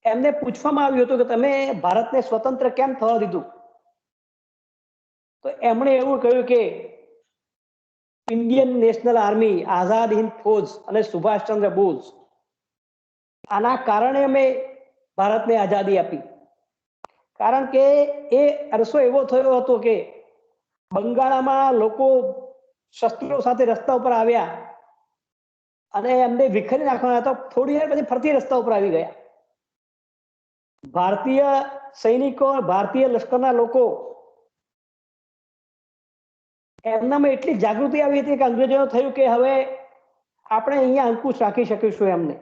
એમને પૂછવામાં આવ્યું હતું કે તમે ભારતને સ્વતંત્ર કેમ થવા દીધું, તો એમણે એવું કહ્યું કે Indian national army, Azad Hind ફૌજ અને સુભાષચંદ્ર બોઝ, આના કારણે અમે ભારતને આઝાદી આપી. કારણ કે એ અરસો એવો થયો હતો કે બંગાળમાં લોકો શસ્ત્રો સાથે રસ્તા ઉપર આવ્યા અને એમને વિખેરી નાખવાના હતા. થોડી વાર પછી ફરતી રસ્તા ઉપર આવી ગયા. ભારતીય સૈનિકો, ભારતીય લશ્કરના લોકો, એમનામાં એટલી જાગૃતિ આવી હતી કે અંગ્રેજોને થયું કે હવે આપણે અહીંયા અંકુશ રાખી શકીશું એમને.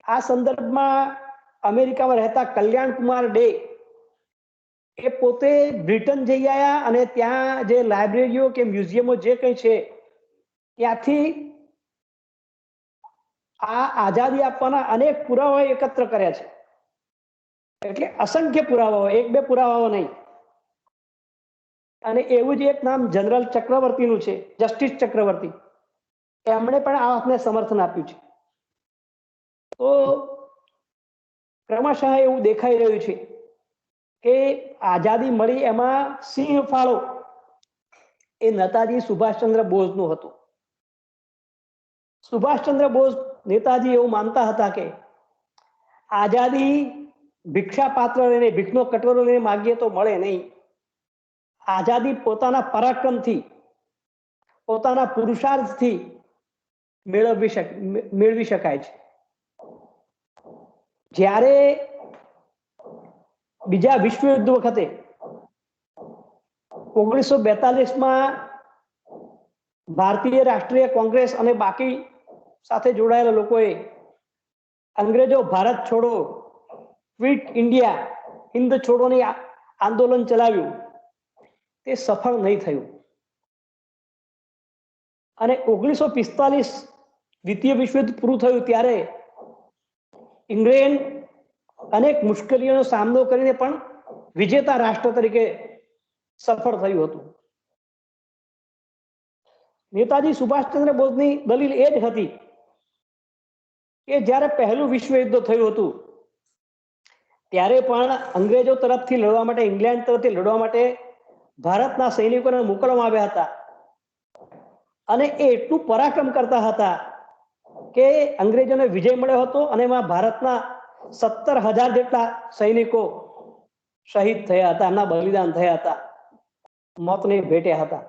આ સંદર્ભમાં અમેરિકામાં રહેતા કલ્યાણ કુમાર ડે એ પોતે બ્રિટન જઈ આવ્યા અને ત્યાં જે લાઇબ્રેરીઓ કે મ્યુઝિયમો જે કંઈ છે ત્યાંથી આ આઝાદી આપવાના અનેક પુરાવા એકત્ર કર્યા છે. એટલે અસંખ્ય પુરાવાઓ, એક બે પુરાવાઓ નહીં. અને એવું જ એક નામ જનરલ ચક્રવર્તીનું છે, જસ્ટિસ ચક્રવર્તી. એમણે પણ આ વાતને સમર્થન આપ્યું છે. તો ક્રમશઃ એવું દેખાઈ રહ્યું છે કે આઝાદી મળી એમાં સિંહ ફાળો એ નેતાજી સુભાષચંદ્ર બોઝનો હતો. સુભાષચંદ્ર બોઝ નેતાજી એવું માનતા હતા કે આઝાદી ભિક્ષા પાત્ર લઈને, ભીખનો કટોરો લઈને માગીએ તો મળે નહીં. આઝાદી પોતાના પરાક્રમથી, પોતાના પુરુષાર્થથી મેળવી શકાય છે. જ્યારે બીજા વિશ્વયુદ્ધ વખતે 1942માં ભારતીય રાષ્ટ્રીય કોંગ્રેસ અને બાકી સાથે જોડાયેલા લોકોએ અંગ્રેજો ભારત છોડો, ક્વિટ ઇન્ડિયા, હિન્દ છોડોની આંદોલન ચલાવ્યું. તે સફળ નહીં થયું અને 1945 દ્વિતીય વિશ્વયુદ્ધ પૂરું થયું ત્યારે ઇંગ્લેન્ડ અનેક મુશ્કેલીઓનો સામનો કરીને પણ વિજેતા રાષ્ટ્ર તરીકે સફળ થયું હતું. નેતાજી સુભાષચંદ્ર બોઝની દલીલ એ જ હતી કે જ્યારે પહેલું વિશ્વયુદ્ધ થયું હતું ત્યારે પણ અંગ્રેજો તરફથી લડવા માટે, ઇંગ્લેન્ડ તરફથી લડવા માટે ભારતના સૈનિકોને મોકલવામાં આવ્યા હતા અને એ એટલું પરાક્રમ કરતા હતા કે અંગ્રેજોને વિજય મળ્યો હતો અને એમાં ભારતના 17,000 જેટલા સૈનિકો શહીદ થયા હતા, એમના બલિદાન થયા હતા, મોતને ભેટ્યા હતા.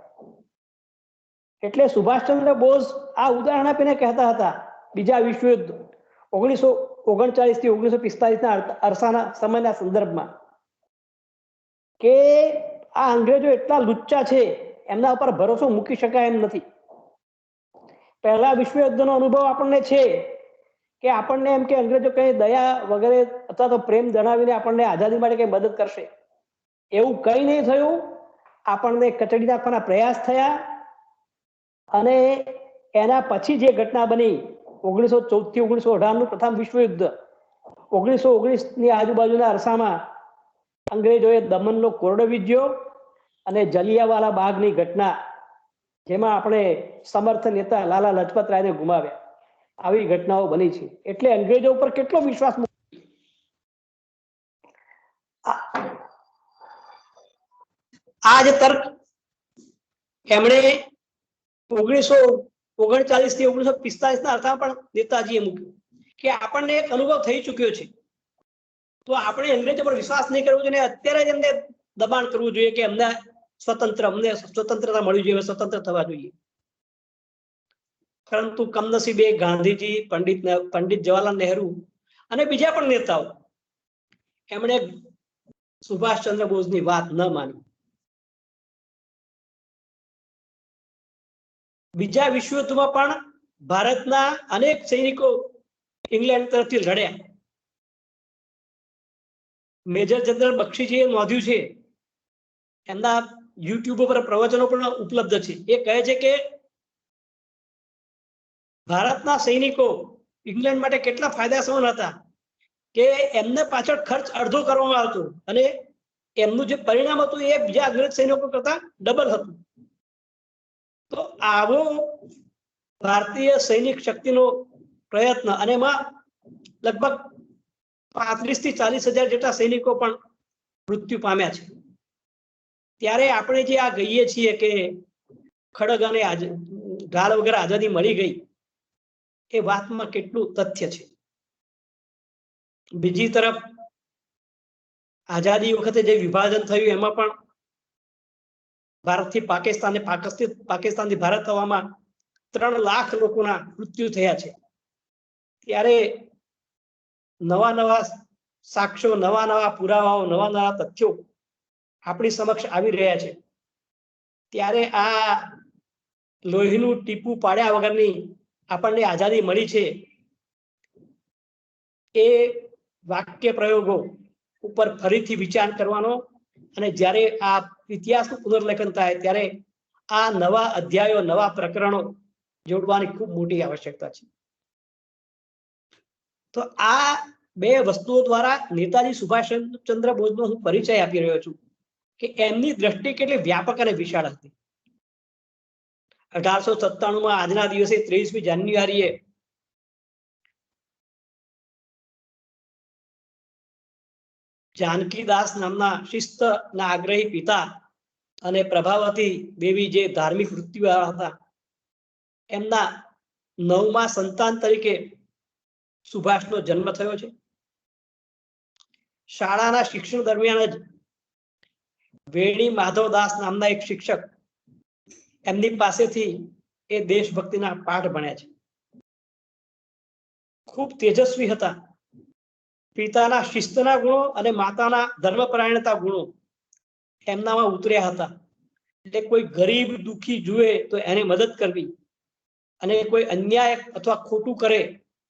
એટલે સુભાષચંદ્ર બોઝ આ ઉદાહરણ આપીને કહેતા હતા બીજા વિશ્વયુદ્ધ 1939 થી 1945ના અરસાના સમયના સંદર્ભમાં કે આ અંગ્રેજો એટલા લુચ્ચા છે, એમના ઉપર ભરોસો મૂકી શકાય એમ નથી. પહેલા વિશ્વયુદ્ધનો અનુભવ આપણને છે કે આપણને એમ કે અંગ્રેજો કઈ દયા વગેરે અથવા તો પ્રેમ જણાવીને આપણને આઝાદી માટે કઈ મદદ કરશે, એવું કઈ નહીં થયું. આપણને કચડી નાખવાના પ્રયાસ થયા અને એના પછી જે ઘટના બની 1914 થી 1918નું પ્રથમ વિશ્વયુદ્ધ, 1919ની આજુબાજુના અરસામાં અંગ્રેજોએ દમનનો કોરડો વીજ્યો અને જલિયાવાલા બાગની ઘટના, જેમાં આપણે સમર્થ નેતા લાલા લજપત રાયને ગુમાવ્યા, આવી ઘટનાઓ બની છે. એટલે અંગ્રેજો ઉપર કેટલો વિશ્વાસ આ જે તર્ક એમણે 1939 થી 1945ના અર્થમાં પણ નેતાજીએ મૂક્યું કે આપણને એક અનુભવ થઈ ચૂક્યો છે, તો આપણે અંગ્રેજો પર વિશ્વાસ નહીં કરવો જોઈએ, અત્યારે જ એમને દબાણ કરવું જોઈએ કે અમને સ્વતંત્રતા મળવી જોઈએ, સ્વતંત્ર થવા જોઈએ. પરંતુ કમનસીબે ગાંધીજી, પંડિત જવાહરલાલ નહેરુ અને બીજા પણ નેતાઓ એમણે સુભાષચંદ્ર બોઝની વાત ન માની. બીજા વિશ્વયુદ્ધમાં પણ ભારતના અનેક સૈનિકો ઇંગ્લેન્ડ તરફથી લડ્યા. મેજર જનરલ બક્ષીજીએ નોંધ્યું છે, એમના યુટ્યુબ પર પ્રવચનો પણ ઉપલબ્ધ છે. એ કહે છે કે ભારતના સૈનિકો ઇંગ્લેન્ડ માટે કેટલા ફાયદાસમંદ હતા કે એમને પાછળ ખર્ચ અડધો કરવામાં આવતો અને એમનું જે પરિણામ હતું એ બીજા અંગ્રેજ સૈનિકો કરતા ડબલ હતું. તો આવો ભારતીય સૈનિક શક્તિનો પ્રયત્ન અને એમાં લગભગ 35 થી 40,000 જેટલા સૈનિકો પણ મૃત્યુ પામ્યા છે. ત્યારે આપણે જે આ કહીએ છીએ કે ખડગ અને ઢાલ વગર આઝાદી મળી ગઈ, એ વાતમાં કેટલું તથ્ય છે. બીજી તરફ આઝાદી વખતે જે વિભાજન થયું એમાં પણ ભારતથી પાકિસ્તાન, પાકિસ્તાનથી ભારત થવામાં 3 લાખ લોકોના મૃત્યુ થયા છે. ત્યારે નવા સાક્ષ્યો, નવા પુરાવાઓ, નવા તથ્યો આપણી સમક્ષ આવી રહ્યા છે. ત્યારે આ લોહીનું ટીપું પાડ્યા વગરની આપણને આઝાદી મળી છે, એ વાક્ય પ્રયોગો ઉપર ફરીથી વિચાર કરવાનો, અને જ્યારે આ ઇતિહાસનું પુનર્લેખન થાય ત્યારે આ નવા અધ્યાયો, નવા પ્રકરણો જોડવાની ખૂબ મોટી આવશ્યકતા છે. તો આ બે વસ્તુઓ દ્વારા નેતાજી સુભાષચંદ્ર બોઝનો હું પરિચય આપી રહ્યો છું કે એમની દ્રષ્ટિ કેટલી વ્યાપક અને વિશાળ હતી. 1897 આજના દિવસે 23મી જાન્યુઆરીએ જાનકીદાસ નામના શિસ્તના આગ્રહી પિતા અને પ્રભાવતી દેવી, જે ધાર્મિક વૃત્તિવાળા હતા, એમના 9મા સંતાન તરીકે સુભાષનો જન્મ થયો છે. શાળાના શિક્ષણ દરમિયાન જ વેણી માધવદાસ નામના એક શિક્ષક એમની પાસેથી એ દેશભક્તિના પાઠ ભણ્યા છે. ખૂબ તેજસ્વી હતા. પિતાના શિસ્તના ગુણો અને માતાના ધર્મપરાયણતા ગુણો એમનામાં ઉતર્યા હતા. એટલે કોઈ ગરીબ દુઃખી જુએ તો એને મદદ કરવી, અને કોઈ અન્યાય અથવા ખોટું કરે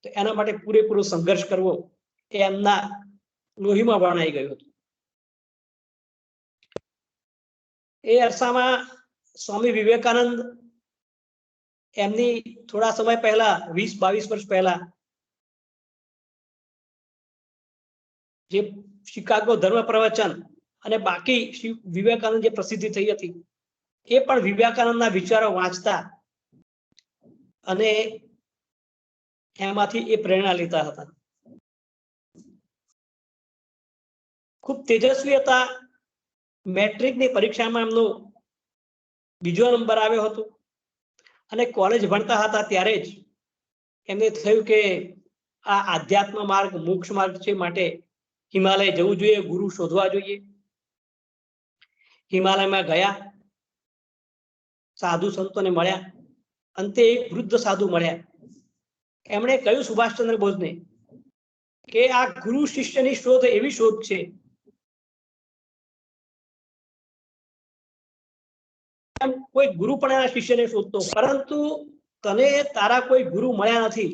તો એના માટે પૂરેપૂરો સંઘર્ષ કરવો, એ એમના લોહીમાં વણાઈ ગયું હતું. એ અરસામાં સ્વામી વિવેકાનંદ એમની થોડા સમય પહેલા, 20-22 વર્ષ પહેલા, જે શિકાગો ધર્મ પ્રવચન અને બાકી વિવેકાનંદ જે પ્રસિદ્ધિ થઈ હતી, એ પણ વિવેકાનંદના વિચારો વાંચતા અને એમાંથી એ પ્રેરણા લેતા હતા. ખૂબ તેજસ્વી હતા. મેટ્રિકની પરીક્ષામાં એમનો 2જો નંબર આવ્યો હતો, અને કોલેજ ભણતા હતા ત્યારે જ એમને થયું કે આ આધ્યાત્મ માર્ગ, મોક્ષ માર્ગ છે, માટે હિમાલય જવું જોઈએ, ગુરુ શોધવા જોઈએ. હિમાલયમાં ગયા, સાધુ સંતોને મળ્યા. અંતે એક વૃદ્ધ સાધુ મળ્યા. એમણે કહ્યું સુભાષચંદ્ર બોઝને કે આ ગુરુ શિષ્યની શોધ એવી શોધ છે કોઈ ગુરુ પણ એના શિષ્યને શોધતો, પરંતુ તને તારા કોઈ ગુરુ મળ્યા નથી,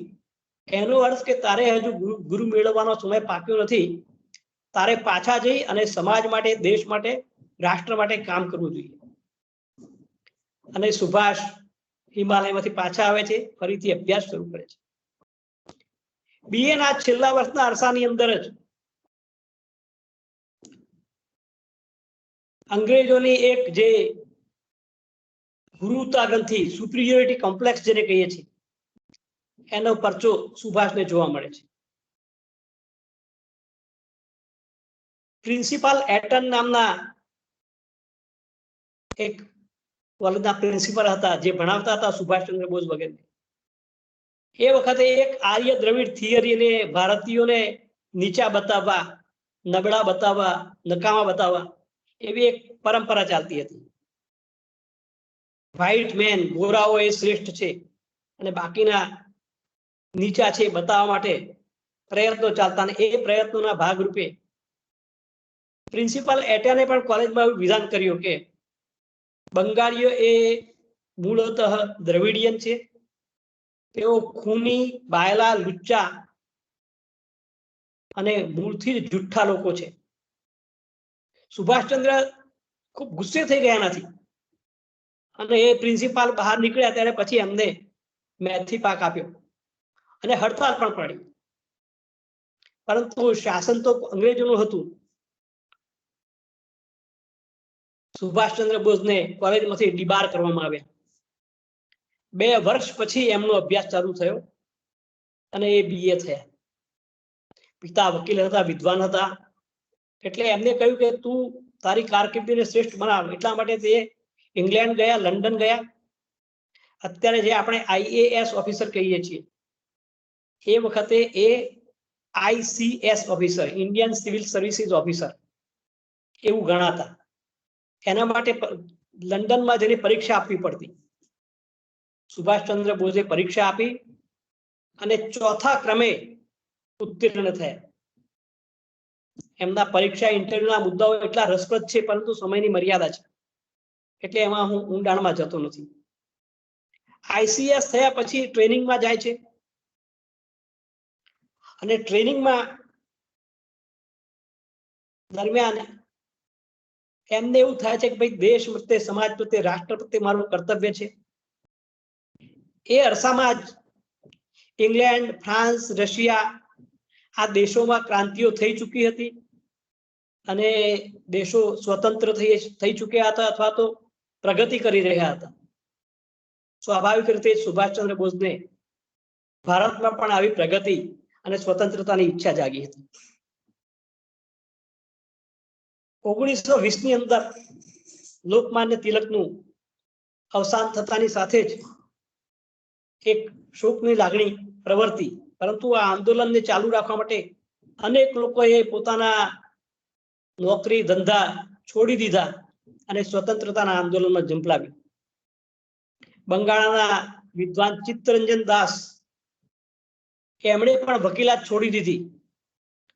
એનો અર્થ કે તારે હજુ ગુરુ મેળવવાનો સમય પાક્યો નથી. તારે પાછા જઈ અને સમાજ માટે, દેશ માટે, રાષ્ટ્ર માટે કામ કરવું જોઈએ. અને સુભાષ હિમાલયમાંથી પાછા આવે છે, ફરીથી અભ્યાસ શરૂ કરે છે. BA ના છેલ્લા વર્ષના અરસાની અંદર જ અંગ્રેજોની એક જે ગુરુતા ગ્રંથિ, સુપિરિયોરિટી કોમ્પ્લેક્સ જેને કહીએ છીએ, એનો પરચો સુભાષને જોવા મળે છે. પ્રિન્સિપાલ એટન નામના એક કોલેજના પ્રિન્સિપલ હતા, જે ભણાવતા હતા સુભાષચંદ્ર બોઝ વગેરે. એ વખતે એક આર્ય દ્રવિડ થિયરીને ભારતીયોને નીચા બતાવવા, નબળા બતાવવા, નકામા બતાવવા, એવી એક પરંપરા ચાલતી હતી. વ્હાઇટ મેન, ગોરાઓ એ શ્રેષ્ઠ છે અને બાકીના નીચા છે બતાવવા માટે પ્રયત્નો ચાલતા, અને એ પ્રયત્નોના ભાગરૂપે પ્રિન્સિપાલ એટને પણ કોલેજમાં વિધાન કર્યું કે બંગાળીઓ એ મૂળતઃ દ્રવિડિયન છે, તેઓ ખૂની, બાયલા, લુચ્ચા અને મૂળથી જ જુઠ્ઠા લોકો છે. સુભાષચંદ્ર ખૂબ ગુસ્સે થઈ ગયા નથી, અને એ પ્રિન્સિપાલ બહાર નીકળ્યા ત્યારે પછી એમને મેથી પાક આપ્યો અને હડતાલ પણ પડી. પરંતુ શાસન તો અંગ્રેજોનું હતું. સુભાષચંદ્ર બોઝને કોલેજમાંથી ડિબાર કરવામાં આવ્યા. 2 વર્ષ પછી એમનો અભ્યાસ ચાલુ થયો અને એ BA થયા. પિતા વકીલ હતા, વિદ્વાન હતા, એટલે એમને કહ્યું કે તું તારી કારકિર્દીને શ્રેષ્ઠ બનાવ. એટલા માટે તે ઇંગ્લેન્ડ ગયા, લંડન ગયા. અત્યારે જે આપણે IAS ઓફિસર કહીએ છીએ, એ વખતે એ ICS officer, Indian civil services officer એવું ગણાતા. એના માટે લંડનમાં જઈને પરીક્ષા આપવી પડતી. સુભાષચંદ્ર બોઝે પરીક્ષા આપી અને ચોથા ક્રમે ઉત્તીર્ણ થયા. એમના પરીક્ષા ઇન્ટરવ્યુના મુદ્દાઓ એટલા રસપ્રદ છે, પરંતુ સમયની મર્યાદા છે, એટલે એમાં હું ઊંડાણમાં જતો નથી. ICS થયા પછી ટ્રેનિંગમાં જાય છે અને ટ્રેનિંગમાં દરમિયાન એમને એવું થાય છે કે ભાઈ દેશ પ્રત્યે, સમાજ પ્રત્યે, રાષ્ટ્ર પ્રત્યે મારું કર્તવ્ય છે. એ અરસામાં જ ઇંગ્લેન્ડ, ફ્રાન્સ, રશિયા આ દેશોમાં ક્રાંતિઓ થઈ ચૂકી હતી અને દેશો સ્વતંત્ર થઈ ચૂક્યા હતા અથવા તો પ્રગતિ કરી રહ્યા હતા. સ્વાભાવિક રીતે સુભાષચંદ્ર બોઝને ભારતમાં પણ આવી પ્રગતિ અને સ્વતંત્રતાની ઈચ્છા જાગી હતી. 1920 ની અંદર લોકમાન્ય તિલકનું અવસાન થતાની સાથે જ એક શોકની લાગણી પ્રવર્તી, પરંતુ આ આંદોલનને ચાલુ રાખવા માટે અનેક લોકોએ પોતાના નોકરી ધંધા છોડી દીધા અને સ્વતંત્રતાના આંદોલનમાં ઝંપલાવ્યું. બંગાળના વિદ્વાન ચિત્તરંજન દાસ એમણે પણ વકીલાત છોડી દીધી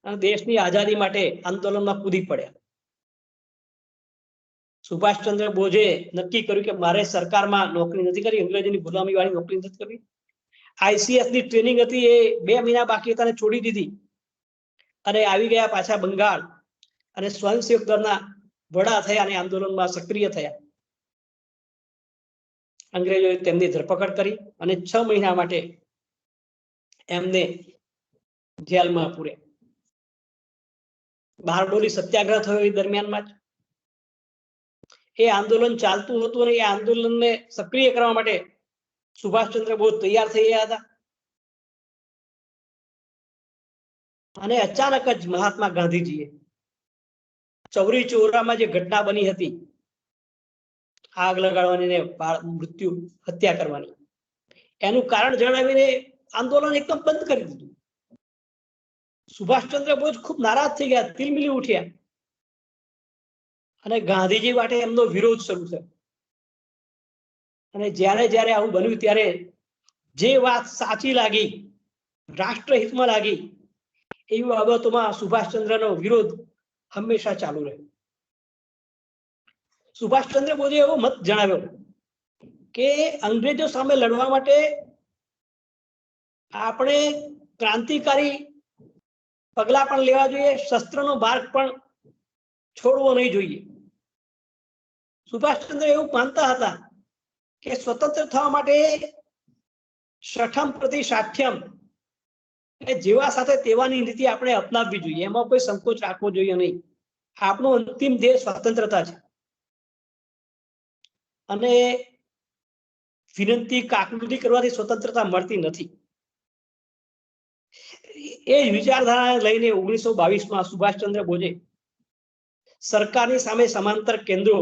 અને દેશની આઝાદી માટે આંદોલનમાં કૂદી પડ્યા. સુભાષચંદ્ર બોઝે નક્કી કર્યું કે મારે સરકારમાં નોકરી નથી કરી, અંગ્રેજોની ગુલામી વાળી નોકરી નથી કરવી. ICS ની ટ્રેનિંગ હતી એ 2 મહિના બાકી હતા, છોડી દીધી અને આવી ગયા પાછા બંગાળ અને સ્વયંસેવક દળના વડા થયા અને આંદોલનમાં સક્રિય થયા. અંગ્રેજોએ તેમની ધરપકડ કરી અને 6 મહિના માટે એમને જેલમાં પૂર્યા. બારડોલી સત્યાગ્રહ થયો એ દરમિયાનમાં જ એ આંદોલન ચાલતું હતું અને એ આંદોલનને સક્રિય કરવા માટે સુભાષચંદ્ર બોઝ તૈયાર થઈ ગયા હતા. અને અચાનક જ મહાત્મા ગાંધીજીએ ચૌરી ચોરામાં જે ઘટના બની હતી, આગ લગાડવાની ને મૃત્યુ હત્યા કરવાની, એનું કારણ જણાવીને આંદોલન એકદમ બંધ કરી દીધું. સુભાષચંદ્ર બોઝ ખૂબ નારાજ થઈ ગયા, તિલમિલી ઉઠ્યા અને ગાંધીજી માટે એમનો વિરોધ શરૂ થયો. અને જ્યારે જ્યારે આવું બન્યું ત્યારે જે વાત સાચી લાગી, રાષ્ટ્રહિતમાં લાગી, એવી બાબતોમાં સુભાષચંદ્રનો વિરોધ હંમેશા ચાલુ રહ્યો. સુભાષચંદ્ર બોઝે એવો મત જણાવ્યો કે અંગ્રેજો સામે લડવા માટે આપણે ક્રાંતિકારી પગલા પણ લેવા જોઈએ, શસ્ત્રનો માર્ગ પણ છોડવો નહીં જોઈએ. સુભાષચંદ્ર એવું માનતા હતા કે સ્વતંત્ર થવા માટે શઠમ પ્રતિ સાઠ્યમ, જેવા સાથે તેવાની નીતિ આપણે અપનાવવી જોઈએ, એમાં કોઈ સંકોચ રાખવો જોઈએ નહીં. આપણો અંતિમ ધ્યેય સ્વતંત્રતા છે અને વિનંતી કાકલુદી કરવાથી સ્વતંત્રતા મળતી નથી. એ વિચારધારાને લઈને 1922માં સુભાષચંદ્ર બોઝે સરકારની સામે સમાંતર કેન્દ્રો,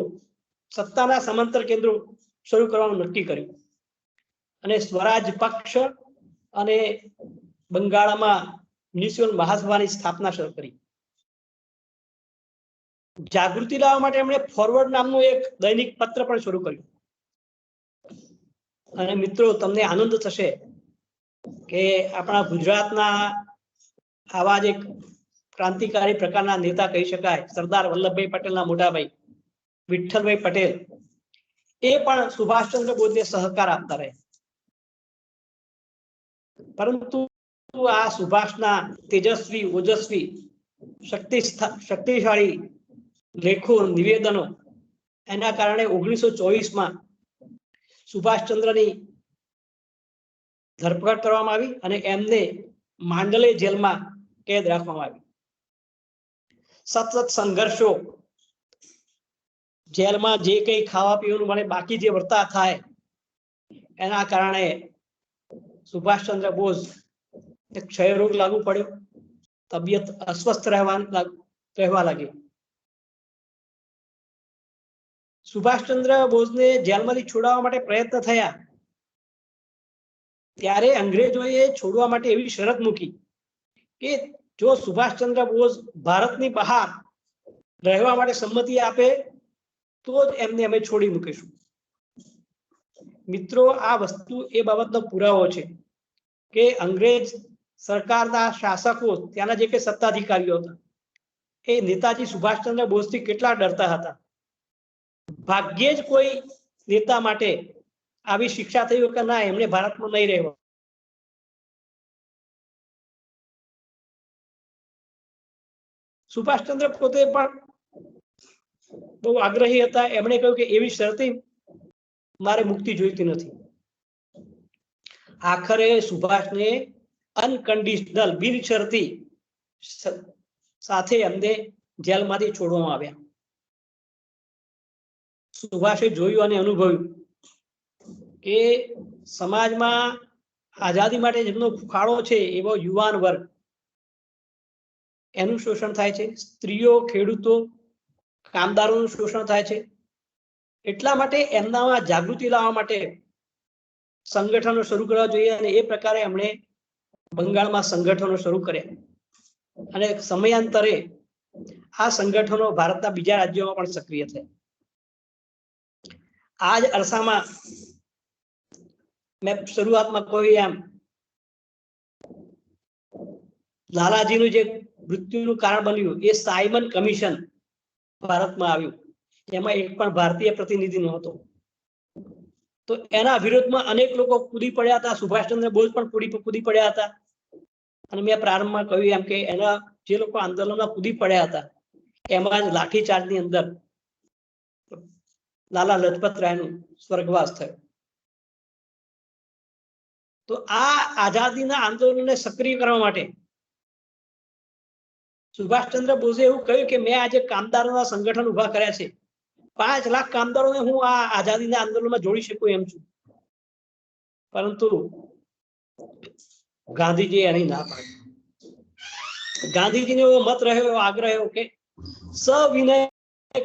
સત્તાના સમાંતર કેન્દ્રો શરૂ કરવાનું નક્કી કર્યું અને સ્વરાજ પક્ષ અને બંગાળમાં મ્યુનિસિપલ મહાસભાની સ્થાપના શરૂ કરી. જાગૃતિ લાવવા માટે એમણે ફોરવર્ડ નામનું એક દૈનિક પત્ર પણ શરૂ કર્યું. અને મિત્રો, તમને આનંદ થશે કે આપણા ગુજરાતના આવા જ એક ક્રાંતિકારી પ્રકારના નેતા કહી શકાય, સરદાર વલ્લભભાઈ પટેલના મોટાભાઈ વિઠ્ઠલભાઈ પટેલ, એ પણ સુભાષચંદ્ર બોઝને સહકાર આપતા રહ્યા. પરંતુ આ સુભાષના તેજસ્વી, ઓજસ્વી, શક્તિશાળી લેખો, નિવેદનો, એના કારણે 1924માં સુભાષચંદ્રની ધરપકડ કરવામાં આવી અને એમને માંડલે જેલમાં કેદ રાખવામાં આવી. સતત સંઘર્ષો, જેલમાં જે કંઈ ખાવા પીવાનું મળે, બાકી જે વર્તા થાય, એના કારણે સુભાષચંદ્ર બોઝ ક્ષય રોગ લાગુ પડ્યો તબિયત અસ્વસ્થ રહેવા લાગી. સુભાષચંદ્ર બોઝને જેલમાંથી છોડાવવા માટે પ્રયત્ન થયા ત્યારે અંગ્રેજોએ છોડવા માટે એવી શરત મૂકી કે જો સુભાષચંદ્ર બોઝ ભારતની બહાર રહેવા માટે સંમતિ આપે તો જ એમને અમે છોડી મૂકીશું. મિત્રો, આ વસ્તુ એ બાબતનો પુરાવો છે કે અંગ્રેજ સરકારના શાસકો, ત્યાંના જે કે સત્તાધિકારીઓ હતા, એ નેતાજી સુભાષચંદ્ર બોઝથી કેટલા ડરતા હતા. ભાગ્યે જ કોઈ નેતા માટે આવી શિક્ષા થઈ કે ના, એમને ભારતમાં નહીં રહેવા. સુભાષચંદ્ર પોતે પણ બહુ આગ્રહી હતા. એમણે કહ્યું કે એવી શરતી મારે મુક્તિ જોઈતી નથી. આખરે સુભાષને અનકન્ડિશનલ, બિનશરતી સાથે એમને જેલમાંથી છોડવામાં આવ્યા. સુભાષે જોયું અને અનુભવ્યું કે સમાજમાં આઝાદી માટે જેમનો ફાળો છે એવો યુવાન વર્ગ, એનું શોષણ થાય છે. સ્ત્રીઓ, ખેડૂતો, કામદારોનું શોષણ થાય છે. એટલા માટે એમનામાં જાગૃતિ લાવવા માટે સંગઠનો શરૂ કરવા જોઈએ અને એ પ્રકારે એમણે બંગાળમાં સંગઠનો શરૂ કર્યા અને સમયાંતરે આ સંગઠનો ભારતના બીજા રાજ્યોમાં પણ સક્રિય થયા. આ જ અરસામાં મેં શરૂઆતમાં કહ્યું એમ લાલાજીનું જે મૃત્યુનું કારણ બન્યું એ સાયમન કમિશન ભારતમાં આવ્યું. એમાં એક પણ ભારતીય પ્રતિનિધિ નહોતો. તો એના વિરોધમાં અનેક લોકો કૂદી પડ્યા હતા. સુભાષચંદ્ર બોઝ પણ કૂદી પડ્યા હતા. અને મેં પ્રારંભમાં કહ્યું એમ કે એના જે લોકો આંદોલનમાં કૂદી પડ્યા હતા એમાં જ લાઠીચાર્જની અંદર લાલા લજપત રાયનું સ્વર્ગવાસ થયો. તો આ આઝાદીના આંદોલનને સક્રિય કરવા માટે સુભાષચંદ્ર બોઝે એવું કહ્યું કે મેં આજે કામદારોના સંગઠન ઉભા કર્યા છે. 5 લાખ કામદારોને હું આ આઝાદીના આંદોલનમાં જોડી શકું એમ છું. પરંતુ ગાંધીજીએ એની ના પાડી. ગાંધીજીનો એવો મત રહ્યો, એવો આગ્રહ રહ્યો કે સવિનય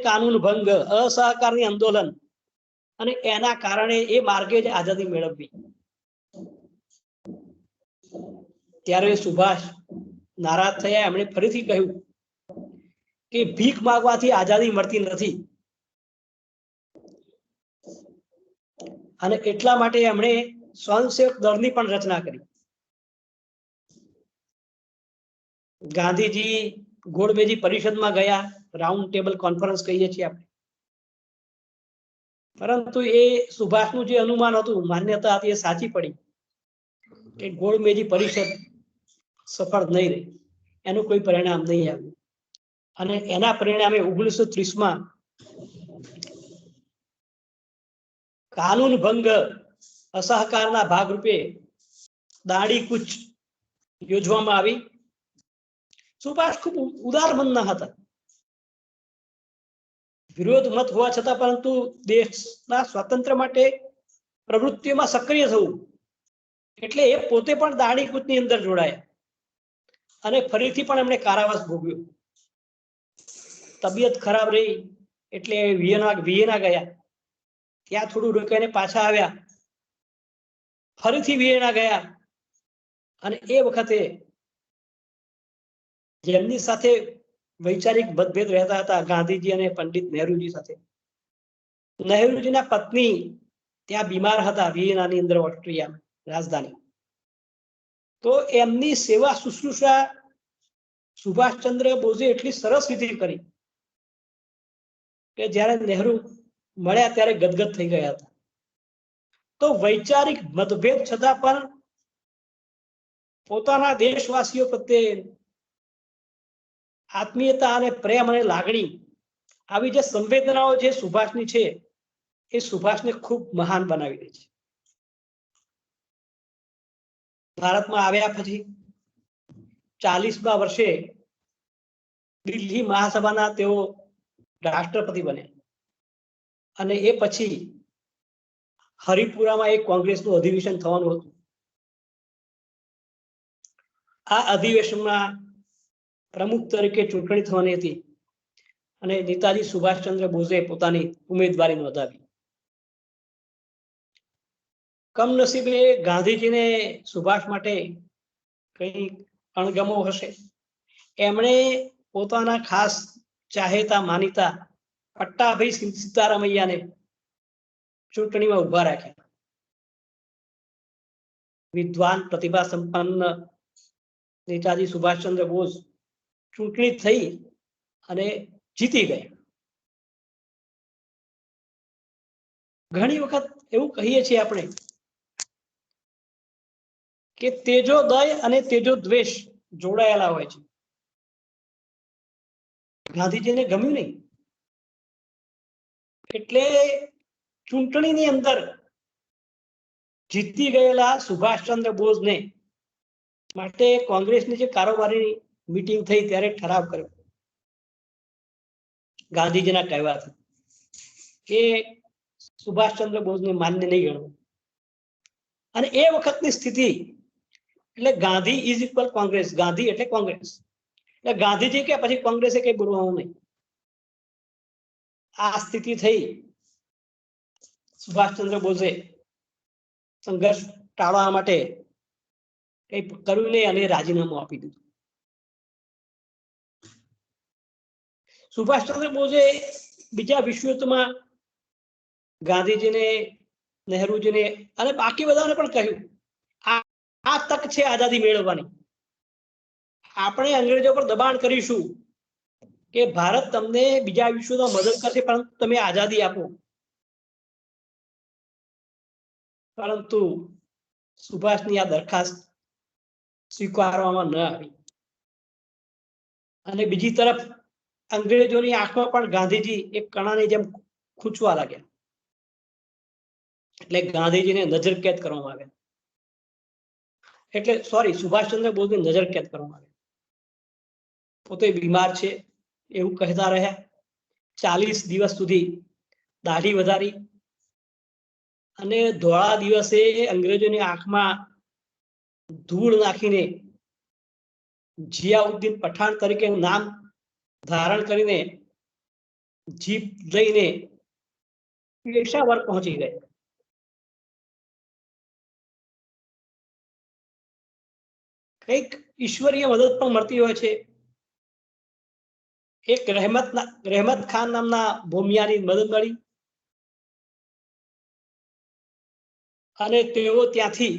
કાનૂન ભંગ, અસહકારની આંદોલન અને એના કારણે એ માર્ગે જ આઝાદી મેળવવી. ત્યારે સુભાષ નારાજ થયા. એમણે ફરીથી કહ્યું કે ભીખ માંગવાથી આઝાદી મળતી નથી. અને એટલા માટે એમણે સ્વયંસેવક દળની પણ રચના કરી. ગાંધીજી ગોળમેજી પરિષદમાં ગયા, રાઉન્ડ ટેબલ કોન્ફરન્સ કહીએ છીએ આપણે. પરંતુ એ સુભાષનું જે અનુમાન હતું, માન્યતા હતી, એ સાચી પડી કે ગોળમેજી પરિષદ સફળ નહીં રહી, એનું કોઈ પરિણામ નહીં આવ્યું. અને એના પરિણામે 1930માં કાનૂન ભંગ અસહકારના ભાગરૂપે દાંડી કૂચ યોજવામાં આવી. સુભાષ ખૂબ ઉદાર મનના હતા. વિરોધ મત હોવા છતાં પરંતુ દેશના સ્વાતંત્ર્ય માટે પ્રવૃત્તિઓમાં સક્રિય થવું, એટલે એ પોતે પણ દાંડી કૂચની અંદર જોડાયા અને ફરીથી પણ એમણે કારાવાસ ભોગવ્યો. તબિયત ખરાબ રહી એટલે વિયેના ગયા. ત્યાં થોડું રોકાઈને પાછા આવ્યા. ફરીથી વિયેના ગયા અને એ વખતે જેમની સાથે વૈચારિક મતભેદ રહેતા હતા, ગાંધીજી અને પંડિત નહેરુજી સાથે, નહેરુજીના પત્ની ત્યાં બીમાર હતા વિયેનાની અંદર, ઓસ્ટ્રિયા રાજધાની. તો એમની સેવા શુશ્રૂષા સુભાષચંદ્ર બોઝે એટલી સરસ રીતે કરી કે જ્યારે નહેરુ મળ્યા ત્યારે ગદગદ થઈ ગયા હતા. તો વૈચારિક મતભેદ છતાં પણ પોતાના દેશવાસીઓ પ્રત્યે આત્મીયતા અને પ્રેમ અને લાગણી, આવી જે સંવેદનાઓ જે સુભાષની છે, એ સુભાષને ખૂબ મહાન બનાવી દે છે. ભારતમાં આવ્યા પછી 40મા વર્ષે દિલ્હી મહાસભાના તેઓ રાષ્ટ્રપતિ બન્યા અને એ પછી હરિપુરામાં એક કોંગ્રેસનું અધિવેશન થવાનું હતું. આ અધિવેશનમાં પ્રમુખ તરીકે ચૂંટણી થવાની હતી અને નેતાજી સુભાષચંદ્ર બોઝે પોતાની ઉમેદવારી નોંધાવી. કમનસીબે ગાંધીજીને સુભાષ માટે કઈ અણગમો હશે. એમણે પોતાના ખાસ ચાહેતા માનીતા પટ્ટાભાઈ સીતારામૈયાને ચૂંટણીમાં ઉભા રાખ્યા. વિદ્વાન પ્રતિભા સંપન્ન નેતાજી સુભાષચંદ્ર બોઝ ચૂંટણી થઈ અને જીતી ગયા. ઘણી વખત એવું કહીએ છીએ આપણે કે તેજોદય અને તેજોદ્વેષ જોડાયેલા હોય છે. ગાંધીજીને ગમ્યું નહીં એટલે ચૂંટણીની અંદર જીતી ગયેલા સુભાષચંદ્ર બોઝને માટે કોંગ્રેસની જે કારોબારી મીટિંગ થઈ ત્યારે ઠરાવ કર્યો ગાંધીજીના કહેવાથી કે સુભાષચંદ્ર બોઝને માન્ય નહીં ગણવું. અને એ વખતની સ્થિતિ એટલે ગાંધી ઇઝ ઇક્વલ કોંગ્રેસ, ગાંધી એટલે કોંગ્રેસ. એટલે ગાંધીજી કે પછી કોંગ્રેસે કઈ બોલવાનું નહીં. આ સ્થિતિ થઈ. સુભાષચંદ્ર બોઝે સંઘર્ષ ટાળવા માટે કઈ કર્યું નહીં અને રાજીનામું આપી દીધું. સુભાષચંદ્ર બોઝે બીજા વિશ્વયુદ્ધમાં ગાંધીજીને, નહેરુજીને અને બાકી બધાને પણ કહ્યું આ તક છે આઝાદી મેળવવાની. આપણે અંગ્રેજો પર દબાણ કરીશું કે ભારત તમને બીજા વિશ્વમાં મદદ કરશે પરંતુ તમે આઝાદી આપો. પરંતુ સુભાષની આ દરખાસ્ત સ્વીકારવામાં ન આવી. અને બીજી તરફ અંગ્રેજોની આંખમાં પણ ગાંધીજી એક કણાની જેમ ખૂંચવા લાગ્યા. એટલે ગાંધીજીને નજરકેદ કરવામાં આવ્યા. એટલે સુભાષચંદ્ર બોઝને નજરકેદ કરવામાં આવ્યા. પોતે બીમાર છે એવું કહેતા રહ્યા. 40 દિવસ સુધી દાઢી વધારી અને ધોળા દિવસે અંગ્રેજોની આંખમાં ધૂળ નાખીને જિયાઉદ્દીન પઠાણ તરીકે નામ ધારણ કરીને જીપ લઈને પેશાવર પહોંચી ગયા. કઈક ઈશ્વરીય મદદ પણ મળતી હોય છે. એક રહેમત ખાન નામના ભૂમિયાની મદદ મળી અને તેઓ ત્યાંથી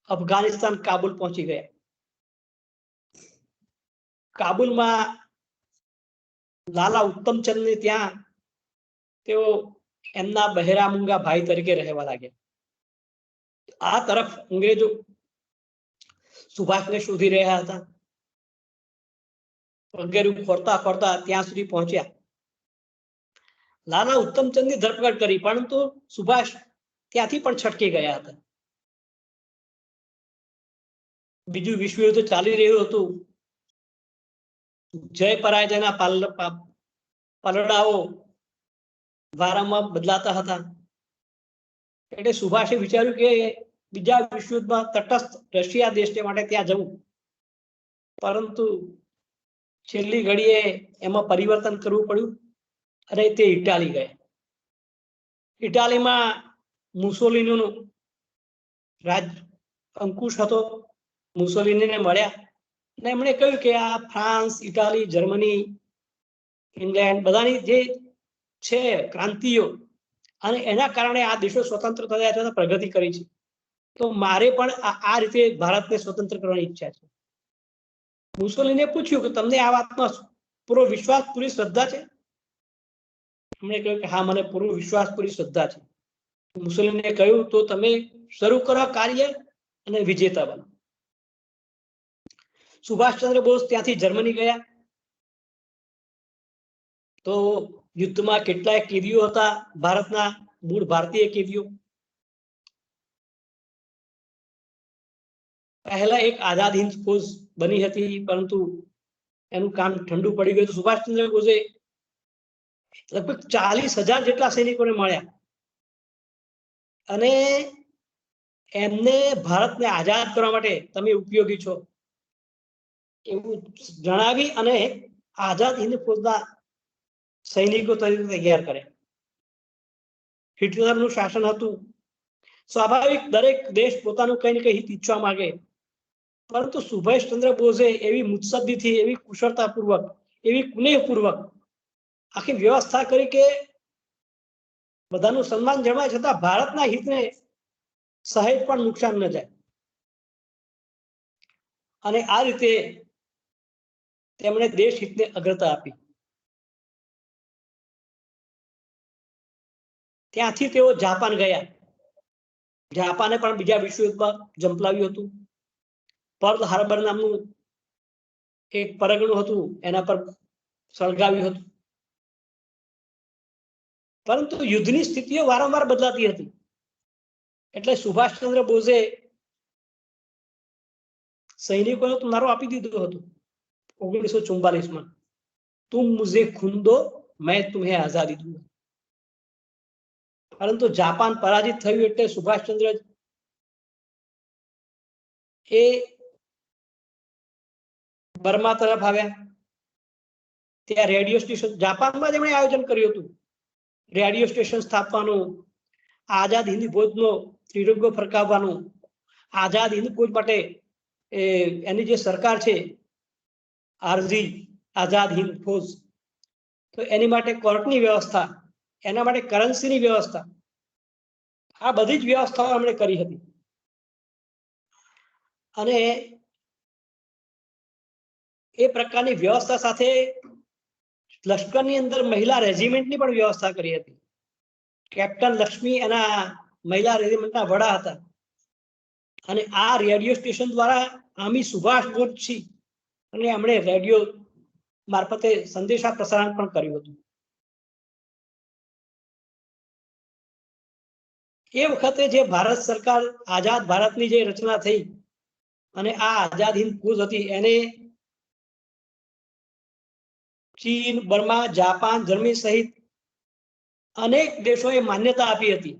અફઘાનિસ્તાન કાબુલ પહોંચી ગયા. કાબુલમાં લાલા ઉત્તમચંદને ત્યાં તેઓ એમના બહેરા મૂંગા ભાઈ તરીકે રહેવા લાગ્યા. આ તરફ અંગ્રેજો સુભાષને શોધી રહ્યા હતા. વગેરે ફરતા ત્યાં સુધી પહોંચ્યા. લાલા ઉત્તમચંદની ધરપકડ કરી પરંતુ સુભાષ ત્યાંથી પણ છટકી ગયા હતા. બીજું વિશ્વયુદ્ધ ચાલી રહ્યું હતું. જય પરાજયના પલડાઓ વારંવાર બદલાતા હતા. એટલે સુભાષે વિચાર્યું કે બીજા વિશ્વયુદ્ધમાં તટસ્થ રશિયા દેશને માટે ત્યાં જવું. પરંતુ છેલ્લી ઘડીએ એમાં પરિવર્તન કરવું પડ્યું અને તે ઇટાલી ગયા. ઇટાલીમાં મુસોલિનીનો રાજ અંકુશ હતો. મુસોલિનીને મળ્યા અને એમણે કહ્યું કે આ ફ્રાન્સ, ઇટાલી, જર્મની, ઇંગ્લેન્ડ બધાની જે છે ક્રાંતિઓ અને એના કારણે આ દેશો સ્વતંત્ર થયા છે, પ્રગતિ કરી છે. તો મારે પણ આ રીતે ભારતને સ્વતંત્ર કરવાની ઈચ્છા છે. મુસોલિનીએ પૂછ્યું કે તમને આ વાતમાં પૂરો વિશ્વાસ, પૂરી શ્રદ્ધા છે? એમણે કહ્યું કે હા, મને પૂરો વિશ્વાસ, પૂરી શ્રદ્ધા છે. મુસોલિનીએ કહ્યું તો તમે શરૂ કરો કાર્ય અને વિજેતા બનો. સુભાષચંદ્ર બોઝ ત્યાંથી જર્મની ગયા. તો યુદ્ધમાં કેટલાય કેદીઓ હતા, ભારતના મૂળ ભારતીય કેદીઓ. પહેલા એક આઝાદ હિંદ ફોજ બની હતી પરંતુ એનું કામ ઠંડુ પડી ગયું. સુભાષચંદ્ર બોઝે લગભગ 40,000 જેટલા સૈનિકોને મળ્યા અને એમને ભારતને આઝાદ કરવા માટે તમે ઉપયોગી છો, એવું જણાવી અને આઝાદ હિન્દ ફૌજના સૈનિકો તરીકે તૈયાર કરે. હિટલરનું શાસન હતું. સ્વાભાવિક દરેક દેશ પોતાનું કઈ ને કઈ હિત ઈચ્છવા માંગે, પરંતુ સુભાષચંદ્ર બોઝે એવી મુત્સદ્દીથી, એવી કુશળતાપૂર્વક, એવી કુનેહપૂર્વક આખી વ્યવસ્થા કરી કે બધાનું સન્માન જળવાય છતાં ભારતના હિતને સહેજ પણ નુકસાન ન જાય. અને આ રીતે તેમણે દેશ હિતને અગ્રતા આપી. ત્યાંથી તેઓ જાપાન ગયા. જાપાને પણ બીજા વિશ્વયુદ્ધમાં ઝંપલાવ્યું હતું. પર્લ હાર્બર નામનું એક પરગણું હતું, એના પર સળગાવ્યું હતું. પરંતુ યુદ્ધની સ્થિતિઓ વારંવાર બદલાતી હતી. એટલે સુભાષચંદ્ર બોઝે સૈનિકોને તો નારો આપી દીધો હતો 1944માં, તુમ મુઝે ખૂન દો મેં તુમ્હે આઝાદી દૂંગા. પરંતુ જાપાન પરાજિત થયું એટલે સુભાષચંદ્ર એ બર્મા તરફ આવ્યા. ત્યાં રેડિયો સ્ટેશન જાપાનમાં જેમણે આયોજન કર્યું હતું રેડિયો સ્ટેશન સ્થાપવાનું, આઝાદ હિન્દ ફૌજનો ત્રિરંગો ફરકાવવાનું, આઝાદ હિન્દ ફૌજ માટે એની જે સરકાર છે આરજી આઝાદ હિન્દ ફૌજ, તો એની માટે કોર્ટની વ્યવસ્થા, એના માટે કરન્સીની વ્યવસ્થા, આ બધી જ વ્યવસ્થાઓ એમણે કરી હતી. અને એ પ્રકારની વ્યવસ્થા સાથે લશ્કરની અંદર મહિલા રેજિમેન્ટની પણ વ્યવસ્થા કરી હતી. કેપ્ટન લક્ષ્મી એના મહિલા રેજિમેન્ટના વડા હતા. અને આ રેડિયો સ્ટેશન દ્વારા આમી સુભાષ બોઝ અને એમણે રેડિયો મારફતે સંદેશા પ્રસારણ પણ કર્યું હતું. એ વખતે જે ભારત સરકાર આઝાદ ભારતની જે રચના થઈ અને આ આઝાદ હિન્દ ફૌજ હતી એને ચીન, બર્મા, જાપાન, જર્મની સહિત અનેક દેશોએ માન્યતા આપી હતી.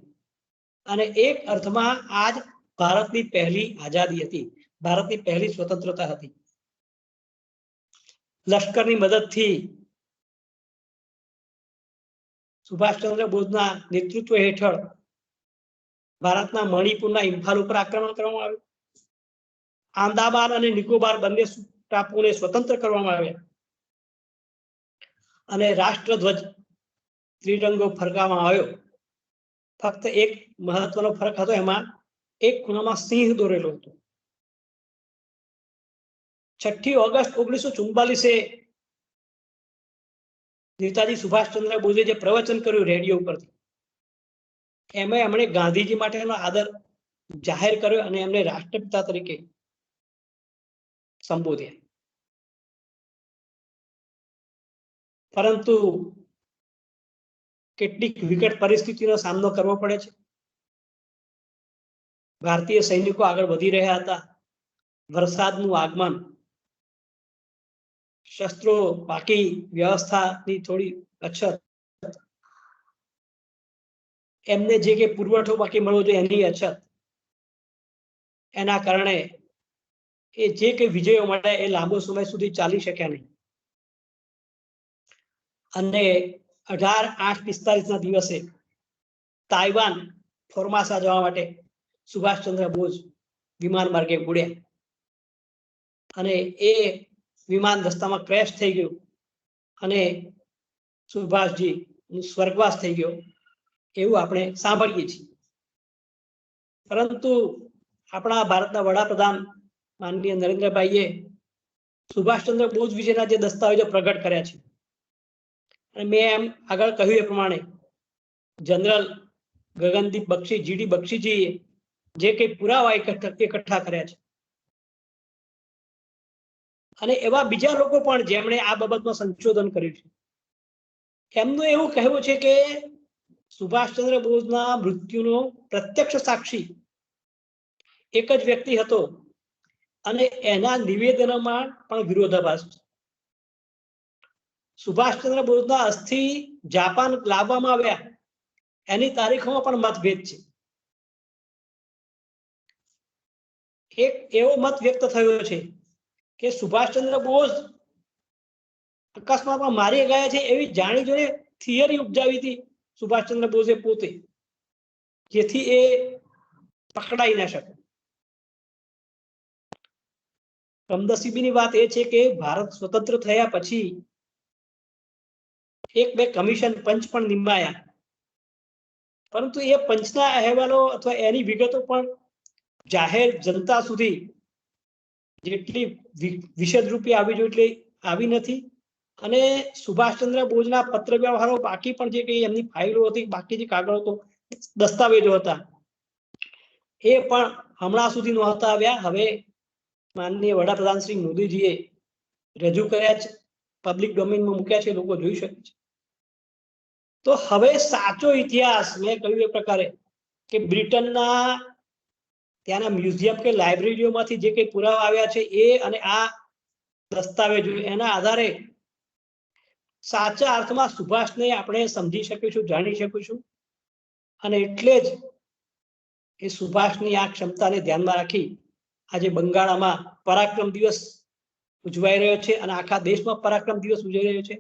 અને એક અર્થમાં આજ ભારતની પહેલી આઝાદી હતી, ભારતની પહેલી સ્વતંત્રતા હતી. લશ્કરની મદદથી સુભાષચંદ્ર બોઝના નેતૃત્વ હેઠળ ભારતના મણિપુરના ઇમ્ફાલ ઉપર આક્રમણ કરવામાં આવ્યું. આંદામાન અને નિકોબાર બંને ટાપુઓને સ્વતંત્ર કરવામાં આવ્યા અને રાષ્ટ્રધ્વજ ત્રિરંગો ફરકાવવામાં આવ્યો. ફક્ત એક મહત્વનો ફરક હતો, એમાં એક ખૂણામાં સિંહ દોરેલો હતો. 6 ઓગસ્ટ 1944 નેતાજી સુભાષચંદ્ર બોઝે જે પ્રવચન કર્યું રેડિયો ઉપરથી, એમાં એમણે ગાંધીજી માટેનો આદર જાહેર કર્યો અને એમને રાષ્ટ્રપિતા તરીકે સંબોધ્યા. પરંતુ કેટલીક વિકટ પરિસ્થિતિનો સામનો કરવો પડે છે. ભારતીય સૈનિકો આગળ વધી રહ્યા હતા. વરસાદનું આગમન, શસ્ત્રો, બાકી વ્યવસ્થાની થોડી અછત, એમને જે કે પુરવઠો બાકી મળવો જોઈએ એની અછત, એના કારણે એ જે કે વિજયો મળે એ લાંબો સમય સુધી ચાલી શક્યા નહીં. અને 18/8/45 દિવસે તાઇવાન ફોર્માસા જવા માટે સુભાષચંદ્ર બોઝ વિમાન માર્ગે ઉડ્યા અને એ વિમાન રસ્તામાં ક્રેશ થઈ ગયું અને સુભાષજી સ્વર્ગવાસ થઈ ગયો એવું આપણે સાંભળીએ છીએ. પરંતુ આપણા ભારતના વડાપ્રધાન માનનીય નરેન્દ્રભાઈએ સુભાષચંદ્ર બોઝ વિશેના જે દસ્તાવેજો પ્રગટ કર્યા છે, અને મેં એમ આગળ કહ્યું એ પ્રમાણે જનરલ ગગનદીપ બક્ષી, જીડી બક્ષીજીએ જે કંઈ પુરાવા એકઠા કર્યા છે, અને એવા બીજા લોકો પણ જેમણે આ બાબતમાં સંશોધન કર્યું છે, એમનું એવું કહેવું છે કે સુભાષચંદ્ર બોઝના મૃત્યુનો પ્રત્યક્ષ સાક્ષી એક જ વ્યક્તિ હતો અને એના નિવેદનોમાં પણ વિરોધાભાસ છે. સુભાષચંદ્ર બોઝના અસ્થિ જાપાન લાવવામાં આવ્યા એની તારીખોમાં પણ મતભેદ છે. એક એવો મત વ્યક્ત થયો છે કે સુભાષચંદ્ર બોઝ અકસ્માતમાં મારી ગયા છે એવી જાણી જોઈને થિયરી ઉપજાવી હતી સુભાષચંદ્ર બોઝે પોતે, જેથી એ પકડાઈ ના શકે. કમનસીબીની વાત એ છે કે ભારત સ્વતંત્ર થયા પછી એક બે કમિશન પંચ પણ નિમાયા, પરંતુ એ પંચના અહેવાલો અથવા એની વિગતો પણ જાહેર જનતા સુધી જેટલી વિશદ રૂપે આવી જોઈએ એટલી આવી નથી. અને સુભાષચંદ્ર બોઝના પત્ર વ્યવહારો બાકી પણ જે કઈ એમની ફાઇલો હતી, બાકી જે કાગળો હતો, દસ્તાવેજો હતા, એ પણ હમણાં સુધી નહોતા આવ્યા. હવે માનનીય વડાપ્રધાન શ્રી મોદીજીએ રજૂ કર્યા છે, પબ્લિક ડોમેનમાં મૂક્યા છે, લોકો જોઈ શકે છે. તો હવે સાચો ઇતિહાસ મેં કહ્યું એ પ્રકારે કે બ્રિટનના ત્યાંના મ્યુઝિયમ કે લાઇબ્રેરીઓમાંથી જે કંઈ પુરાવા આવ્યા છે એ અને આ દસ્તાવેજો એના આધારે સાચા અર્થમાં સુભાષને આપણે સમજી શકીશું, જાણી શકીશું. અને એટલે જ એ સુભાષની આ ક્ષમતાને ધ્યાનમાં રાખી આજે બંગાળમાં પરાક્રમ દિવસ ઉજવાઈ રહ્યો છે અને આખા દેશમાં પરાક્રમ દિવસ ઉજવાઈ રહ્યો છે.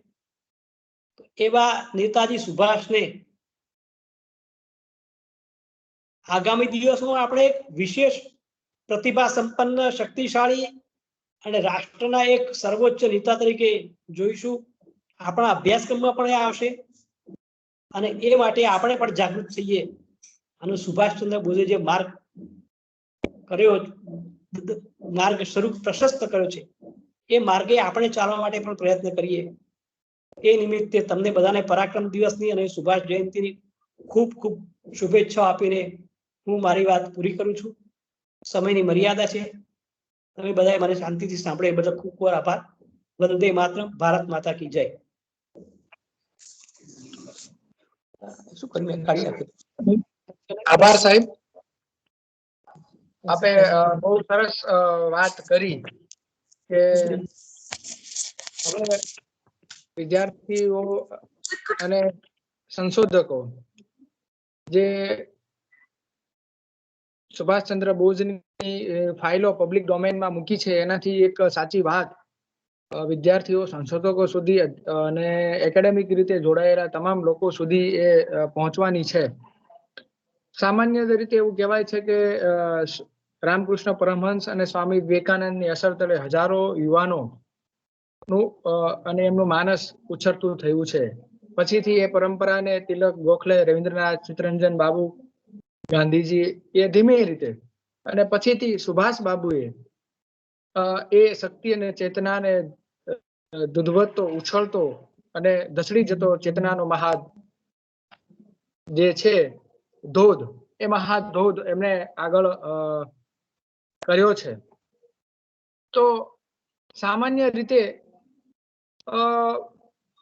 એવા નેતાજી સુભાષને આગામી દિવસોમાં આપણે એક વિશેષ પ્રતિભા સંપન્ન, શક્તિશાળી અને રાષ્ટ્રના એક સર્વોચ્ચ નેતા તરીકે જોઈશું. આપણા અભ્યાસક્રમમાં પણ એ આવશે અને એ માટે આપણે પણ જાગૃત થઈએ અને સુભાષચંદ્ર બોઝે જે માર્ગ કર્યો, માર્ગ સ્વરૂપ પ્રશસ્ત કર્યો છે, એ માર્ગે આપણે ચાલવા માટે પણ પ્રયત્ન કરીએ. એ નિમિત્તે તમને બધાને પરાક્રમ દિવસની અને સુભાષ જયંતિની ખૂબ ખૂબ શુભેચ્છાઓ આપીને હું મારી વાત પૂરી કરું છું. સમયની મર્યાદા છે. તમે બધાએ મને શાંતિથી સાંભળે એ બદલ ખૂબ ખૂબ આભાર. વંદે માતરમ. ભારત માતા કી જય. શું કર્યું? કાઢી નાખ્યું. આભાર સાહેબ. આપે બહુ સરસ વાત કરી કે હવે વિદ્યાર્થીઓ અને સંશોધકો જે સુભાષચંદ્ર બોઝની ફાઇલો પબ્લિક ડોમેનમાં મૂકી છે એનાથી એક સાચી વાત વિદ્યાર્થીઓ, સંશોધકો સુધી અને એકેડેમિક રીતે જોડાયેલા તમામ લોકો સુધી એ પહોંચવાની છે. સામાન્ય રીતે એવું કહેવાય છે કે રામકૃષ્ણ પરમહંસ અને સ્વામી વિવેકાનંદની અસર તળે હજારો યુવાનો નું અને એમનું માનસ ઉછળતું થયું છે. પછીથી એ પરંપરાને તિલક, ગોખલે, રવિન્દ્રનાથ, ચિત્તરંજન બાબુ, ગાંધીજી એ ધીમે રીતે અને પછીથી સુભાષ બાબુએ એ શક્તિ અને ચેતનાને દુધવતો, ઉછળતો અને ધસડી જતો ચેતનાનો મહા જે છે ધોધ, એ મહાધોધ એમને આગળ કર્યો છે. તો સામાન્ય રીતે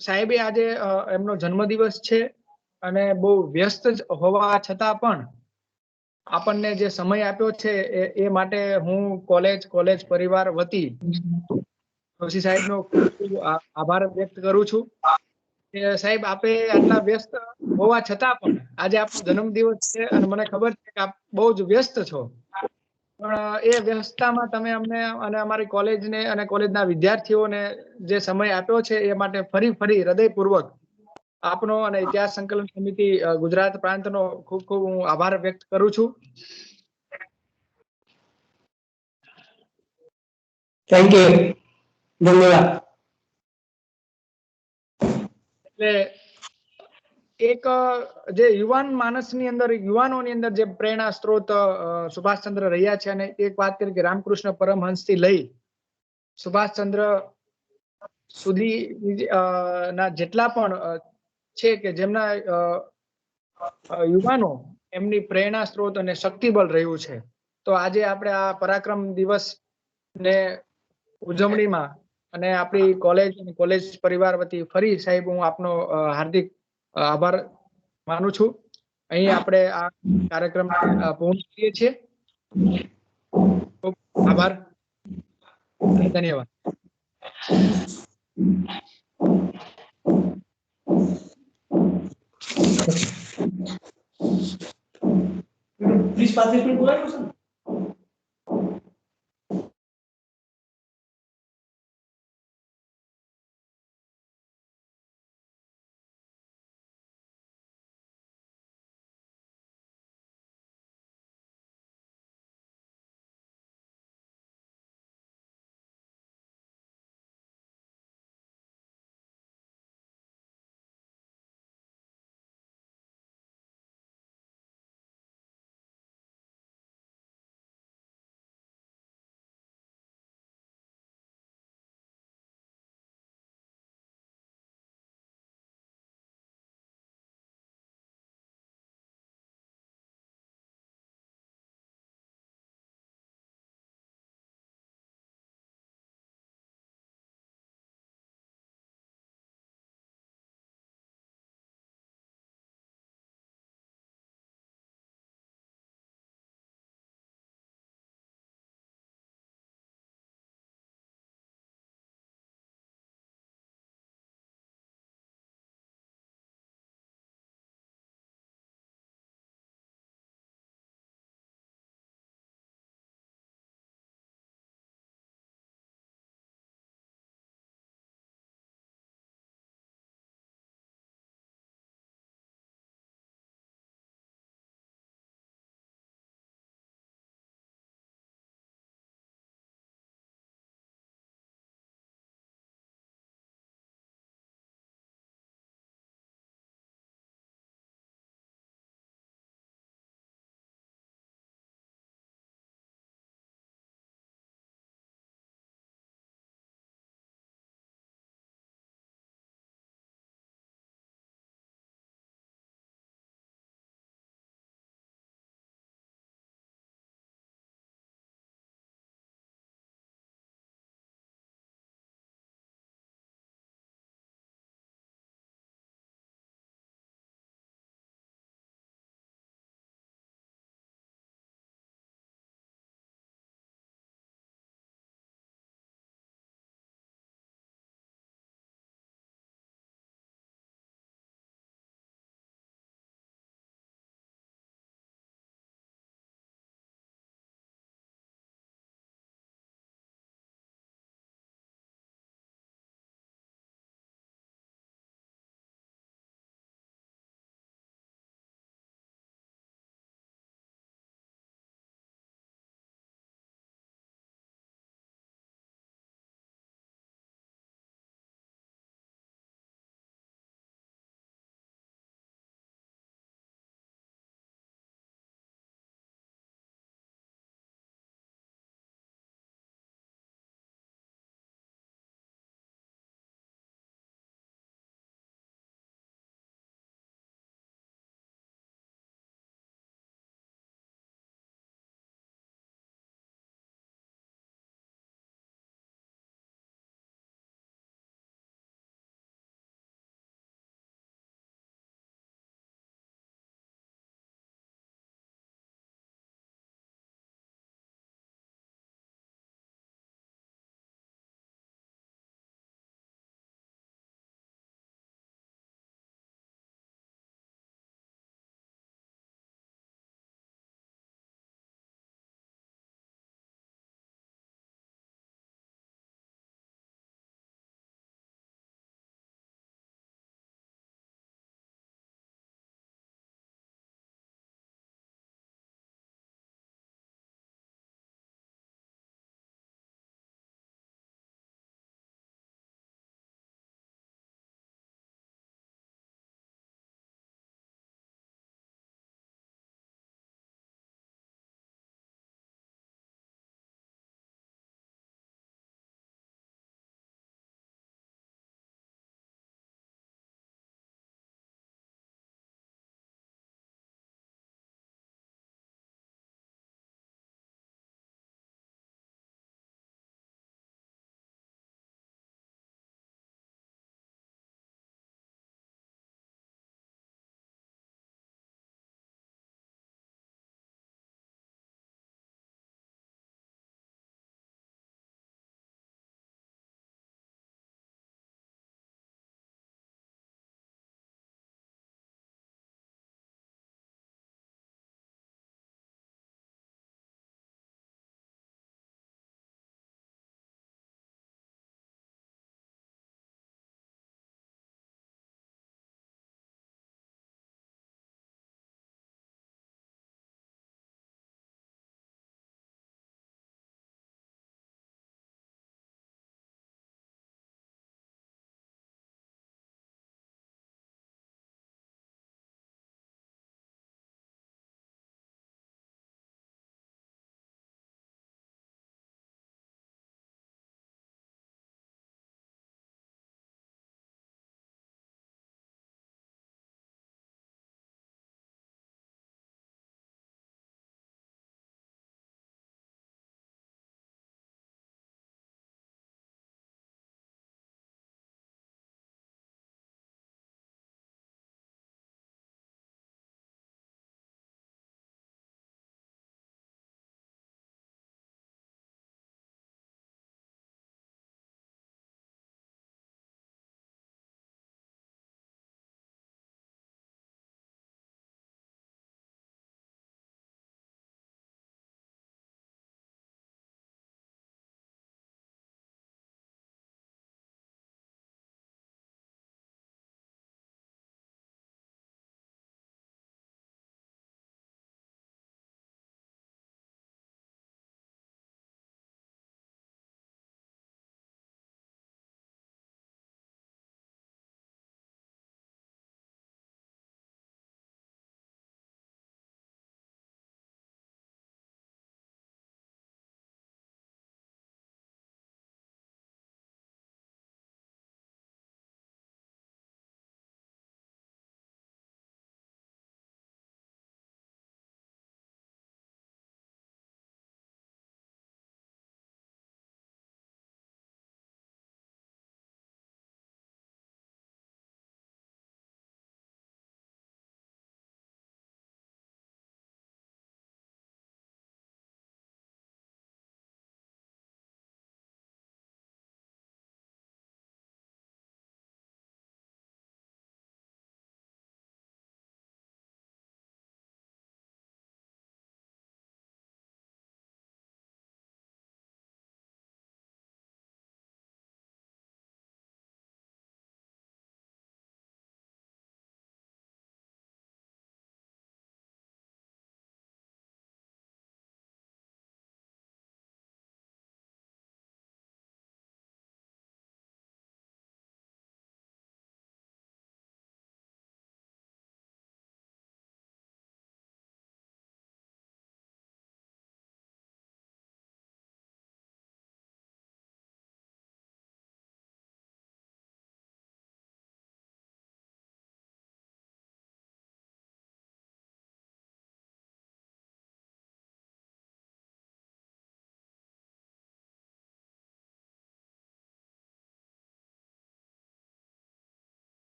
સાહેબે આજે એમનો જન્મદિવસ છે અને બહુ વ્યસ્ત હોવા છતાં પણ આપણને જે સમય આપ્યો છે એ માટે હું કોલેજ પરિવાર વતી જોશી સાહેબનો ખૂબ ખૂબ આભાર વ્યક્ત કરું છું. સાહેબ, આપે આટલા વ્યસ્ત હોવા છતાં પણ આજે આપણો જન્મદિવસ છે અને મને ખબર છે કે આપ બહુ જ વ્યસ્ત છો, પણ એ વ્યસ્તતામાં તમે અમને અને અમારી કોલેજને અને કોલેજના વિદ્યાર્થીઓને જે સમય આપ્યો છે એ માટે ફરી હૃદયપૂર્વક આપનો અને ઇતિહાસ સંકલન સમિતિ ગુજરાત પ્રાંતનો ખૂબ ખૂબ હું આભાર વ્યક્ત કરું છું. Thank you. ધન્યવાદ. એટલે એક જે યુવાન માનસની અંદર, યુવાનોની અંદર જે પ્રેરણા સ્ત્રોત સુભાષચંદ્ર રહ્યા છે, અને એક વાત કરી કે રામકૃષ્ણ પરમહંસથી લઈ સુભાષચંદ્ર સુધી ના જેટલા પણ છે કે જેમના યુવાનો એમની પ્રેરણા સ્ત્રોત અને શક્તિબળ રહ્યું છે. તો આજે આપણે આ પરાક્રમ દિવસ ને ઉજવણીમાં અને આપણી કોલેજ પરિવાર વતી ફરી સાહેબ હું આપનો હાર્દિક આભાર માનું છું. અહીં આપણે આ કાર્યક્રમ પૂર્ણ કરીએ છીએ. આભાર અને ધન્યવાદ. પ્લીઝ 35 મિનિટ બોલાવ્યું છે ને?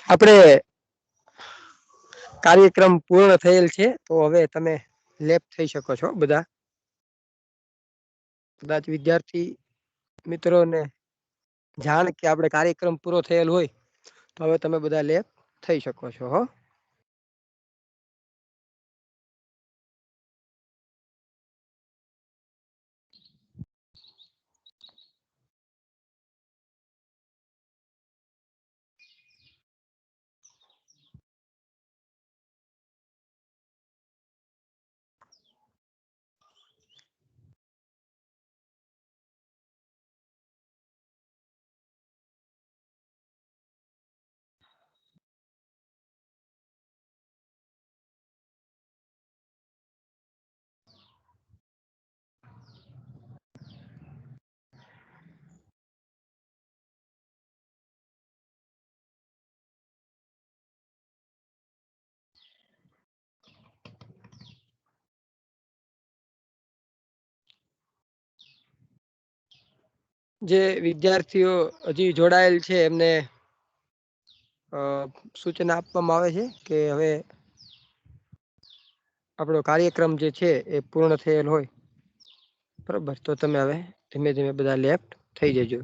આપણે કાર્યક્રમ પૂર્ણ થયેલ છે, તો હવે તમે લેપ થઈ શકો છો બધા. કદાચ વિદ્યાર્થી મિત્રોને જાણ કે આપણે કાર્યક્રમ પૂરો થયેલ હોય તો હવે તમે બધા લેપ થઈ શકો છો. હો. જે વિદ્યાર્થીઓ હજી જોડાયેલ છે એમને સૂચના આપવામાં આવે છે કે હવે આપણો કાર્યક્રમ જે છે એ પૂર્ણ થયેલ હોય, બરોબર, તો તમે હવે ધીમે ધીમે બધા લેફ્ટ થઈ જજો.